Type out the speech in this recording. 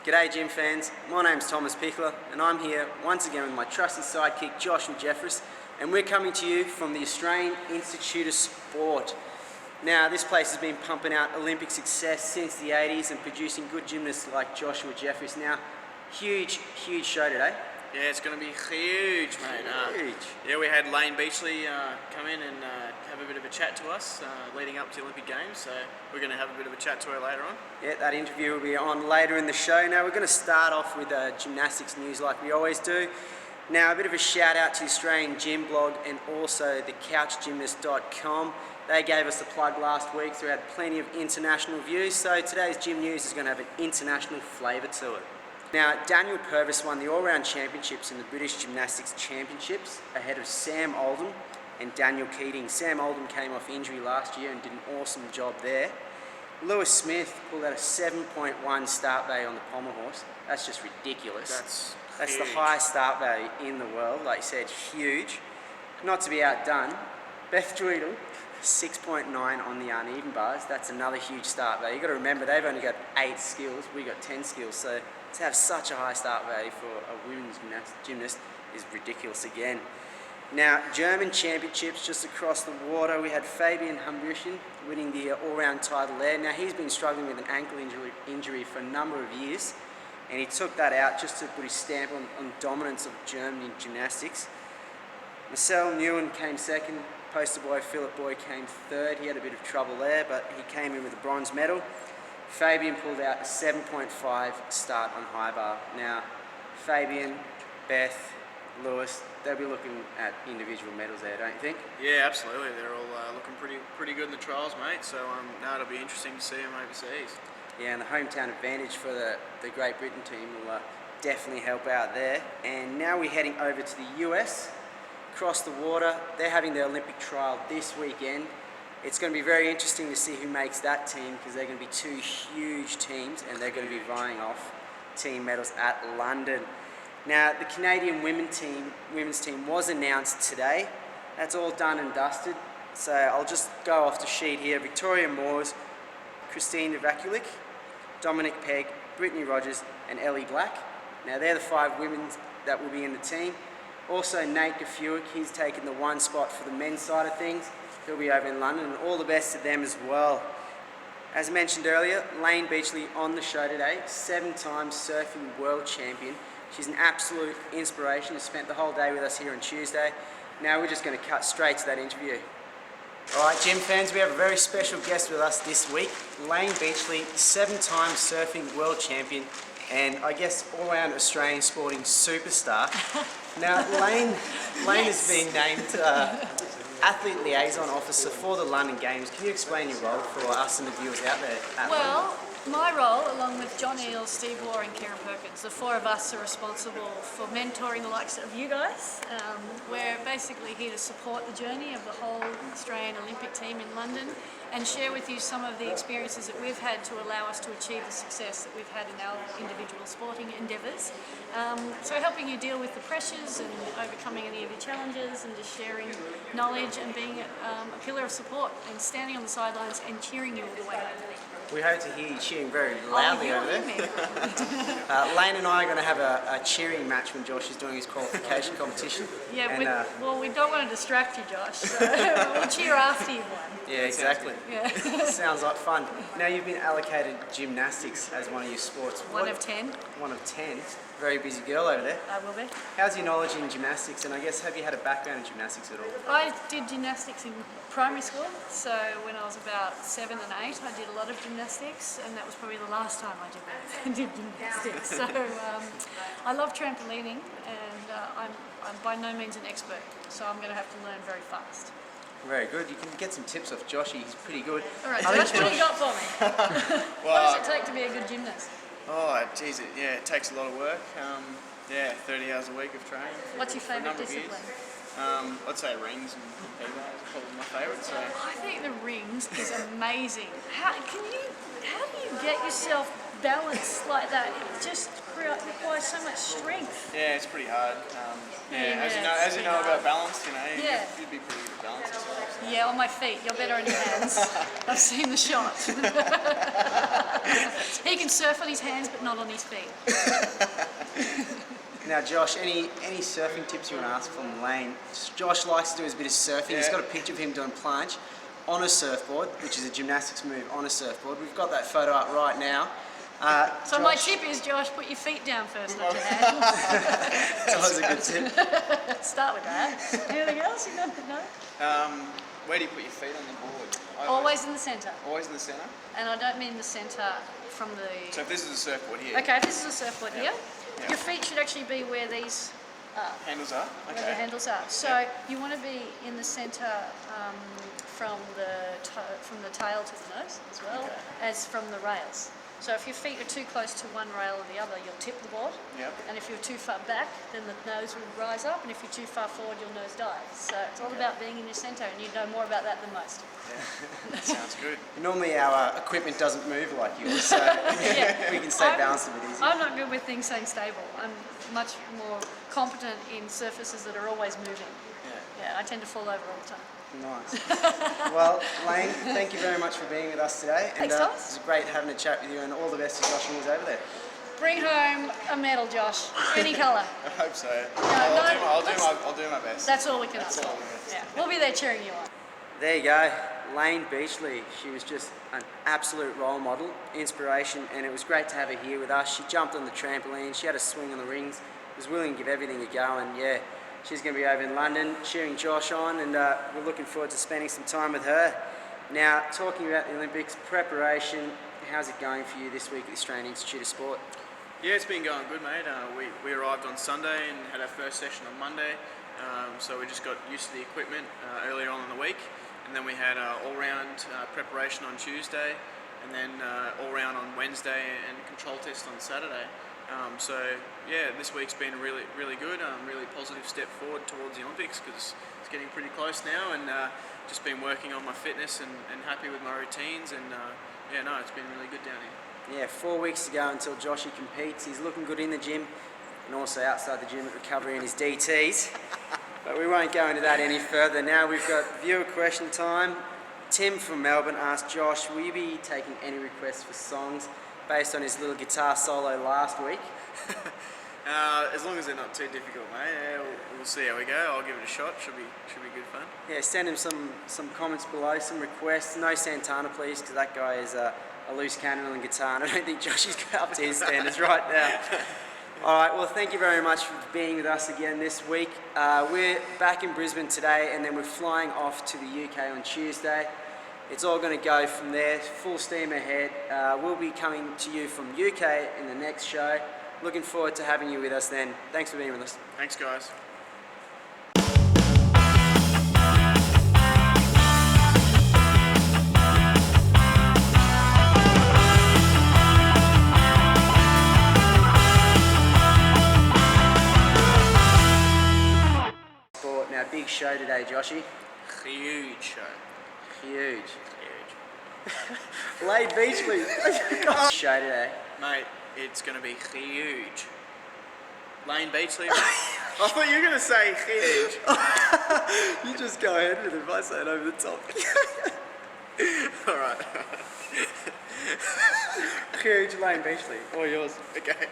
G'day gym fans, my name's Pichler and I'm here once again with my trusty sidekick Josh and Jefferis, and we're coming to you from the Australian Institute of Sport. Now this place has been pumping out Olympic success since the 80s and producing good gymnasts like Joshua Jefferis. Now, huge show today. Yeah, it's going to be huge, mate. Huge. Yeah, we had Layne Beachley come in and have a bit of a chat to us leading up to the Olympic Games, so we're going to have a bit of a chat to her later on. Yeah, that interview will be on later in the show. Now we're going to start off with gymnastics news like we always do. Now a bit of a shout out to the Australian Gym Blog and also the couchgymnast.com. They gave us the plug last week, so we had plenty of international views, so today's gym news is going to have an international flavour to it. Now, Daniel Purvis won the all-round championships in the British Gymnastics Championships ahead of Sam Oldham and Daniel Keating. Sam Oldham came off injury last year and did an awesome job there. Lewis Smith pulled out a 7.1 start value on the pommel horse. That's just ridiculous. That's the highest start value in the world. Like I said, huge. Not to be outdone, Beth Dreidel, 6.9 on the uneven bars. That's another huge start value. You've got to remember, they've only got 8 skills. We got 10 skills. So to have such a high start value for a women's gymnast is ridiculous again. Now, German championships just across the water. We had Fabian Humbrischen winning the all-round title there. Now, he's been struggling with an ankle injury for a number of years, and he took that out just to put his stamp on dominance of German gymnastics. Marcel Nguyen came second. Poster boy Philip Boy came third. He had a bit of trouble there, but he came in with a bronze medal. Fabian pulled out a 7.5 start on high bar. Now, Fabian, Beth, Lewis, they'll be looking at individual medals there, don't you think? Yeah, absolutely. They're all looking pretty good in the trials, mate. So now it'll be interesting to see them overseas. Yeah, and the hometown advantage for the Great Britain team will definitely help out there. And now we're heading over to the US. Across the water, they're having their Olympic trial this weekend. It's going to be very interesting to see who makes that team, because they're going to be 2 huge teams and they're going to be vying off team medals at London. Now, the Canadian women's team was announced today. That's all done and dusted. So I'll just go off the sheet here. Victoria Moores, Christine Vakulik, Dominic Pegg, Brittany Rogers and Ellie Black. Now, they're the 5 women that will be in the team. Also, Nate Gafuick, he's taken the 1 spot for the men's side of things. He'll be over in London, and all the best to them as well. As mentioned earlier, Layne Beachley on the show today, 7-time surfing world champion. She's an absolute inspiration. She spent the whole day with us here on Tuesday. Now we're just going to cut straight to that interview. Alright, gym fans, we have a very special guest with us this week. Layne Beachley, 7-time surfing world champion, and I guess all-round Australian sporting superstar. Now, Layne has been named Athlete Liaison Officer for the London Games. Can you explain your role for us and the viewers out there at Well, my role, along with John Eales, Steve Waugh and Karen Perkins, the 4 of us are responsible for mentoring the likes of you guys. We're basically here to support the journey of the whole Australian Olympic team in London and share with you some of the experiences that we've had to allow us to achieve the success that we've had in our individual sporting endeavours. So helping you deal with the pressures and overcoming any of your challenges, and just sharing knowledge and being a pillar of support and standing on the sidelines and cheering you all the way home. We hope to hear you cheering very loudly over there. Layne and I are going to have a cheering match when Josh is doing his qualification competition. Yeah, and, well, we don't want to distract you, Josh, so we'll cheer after you've won. Yeah, exactly. Yeah. Sounds like fun. Now, you've been allocated gymnastics as one of your sports. One of 10. One of 10. Very busy girl over there. I will be. How's your knowledge in gymnastics, and I guess have you had a background in gymnastics at all? I did gymnastics in primary school, so when I was about 7 and 8 I did a lot of gymnastics, and that was probably the last time I did gymnastics. So I love trampolining, and I'm by no means an expert, so I'm going to have to learn very fast. Very good. You can get some tips off Joshy, he's pretty good. Alright, so that's what you got for me. What does it take to be a good gymnast? Oh, geez, it takes a lot of work. 30 hours a week of training. What's your favourite discipline? I'd say rings and P-bars are probably my favourite. So I think the rings is amazing. How do you get yourself balanced like that? It just requires so much strength. Yeah, it's pretty hard. As you know about balance, you'd be pretty good at balance. Yeah, on my feet. You're better on your hands. I've seen the shot. He can surf on his hands, but not on his feet. Now, Josh, any surfing tips you want to ask from Layne? Josh likes to do his bit of surfing. Yeah. He's got a picture of him doing plunge on a surfboard, which is a gymnastics move on a surfboard. We've got that photo up right now. So my tip is, Josh, put your feet down first, not your hands. That's always a good tip. Start with that. Anything else? You know? No? Where do you put your feet on the board? Always in the centre. Always in the centre? And I don't mean the centre from the... So if this is a surfboard here, Okay, if this is a surfboard here, Yeah. your feet should actually be where these are. handles are? Where the Okay. handles are. So you want to be in the centre from the tail to the nose as well as from the rails. So if your feet are too close to one rail or the other, you'll tip the board. Yep. And if you're too far back, then the nose will rise up, and if you're too far forward, your nose dives. So it's all about being in your centre, and you know more about that than most. That sounds good. Normally our equipment doesn't move like yours, so we can stay balanced a bit easier. I'm not good with things staying stable. I'm much more competent in surfaces that are always moving. Yeah, I tend to fall over all the time. Nice. Well, Layne, thank you very much for being with us today. And, Thanks, Thomas. it was great having a chat with you, and all the best to Josh and Liz over there. Bring home a medal, Josh. Any colour. I hope so. No, I'll do my best. That's all we can ask all for. we can ask. Yeah, we'll be there cheering you on. There you go, Layne Beachley. She was just an absolute role model, inspiration, and it was great to have her here with us. She jumped on the trampoline, she had a swing on the rings, was willing to give everything a go, and yeah, she's going to be over in London cheering Josh on, and we're looking forward to spending some time with her. Now, talking about the Olympics preparation, how's it going for you this week at the Australian Institute of Sport? Yeah, it's been going good, mate. We arrived on Sunday and had our first session on Monday, so we just got used to the equipment earlier on in the week, and then we had all-round preparation on Tuesday, and then all-round on Wednesday and control test on Saturday. So yeah, this week's been really good. Really positive step forward towards the Olympics because it's getting pretty close now, and just been working on my fitness and happy with my routines, and yeah, no, it's been really good down here. Yeah, 4 weeks to go until Joshy competes. He's looking good in the gym and also outside the gym at recovery in his DTs. But we won't go into that any further. Now we've got viewer question time. Tim from Melbourne asked Josh, will you be taking any requests for songs based on his little guitar solo last week? As long as they're not too difficult, mate. Yeah, we'll see how we go. I'll give it a shot. Should be good fun. Yeah, send him some comments below, some requests. No Santana, please, because that guy is a loose cannon on guitar, and I don't think Josh is up to his standards right now. All right, well, thank you very much for being with us again this week. We're back in Brisbane today, and then we're flying off to the UK on Tuesday. It's all going to go from there, full steam ahead. We'll be coming to you from UK in the next show. Looking forward to having you with us then. Thanks for being with us. Thanks, guys. Now, big show today, Joshy. Huge show. Huge. Layne Beachley. Show today. Mate, it's going to be huge. Layne Beachley. I thought you were going to say huge. You just go ahead with it if I say it over the top. All right. Huge Layne Beachley. All yours. Okay.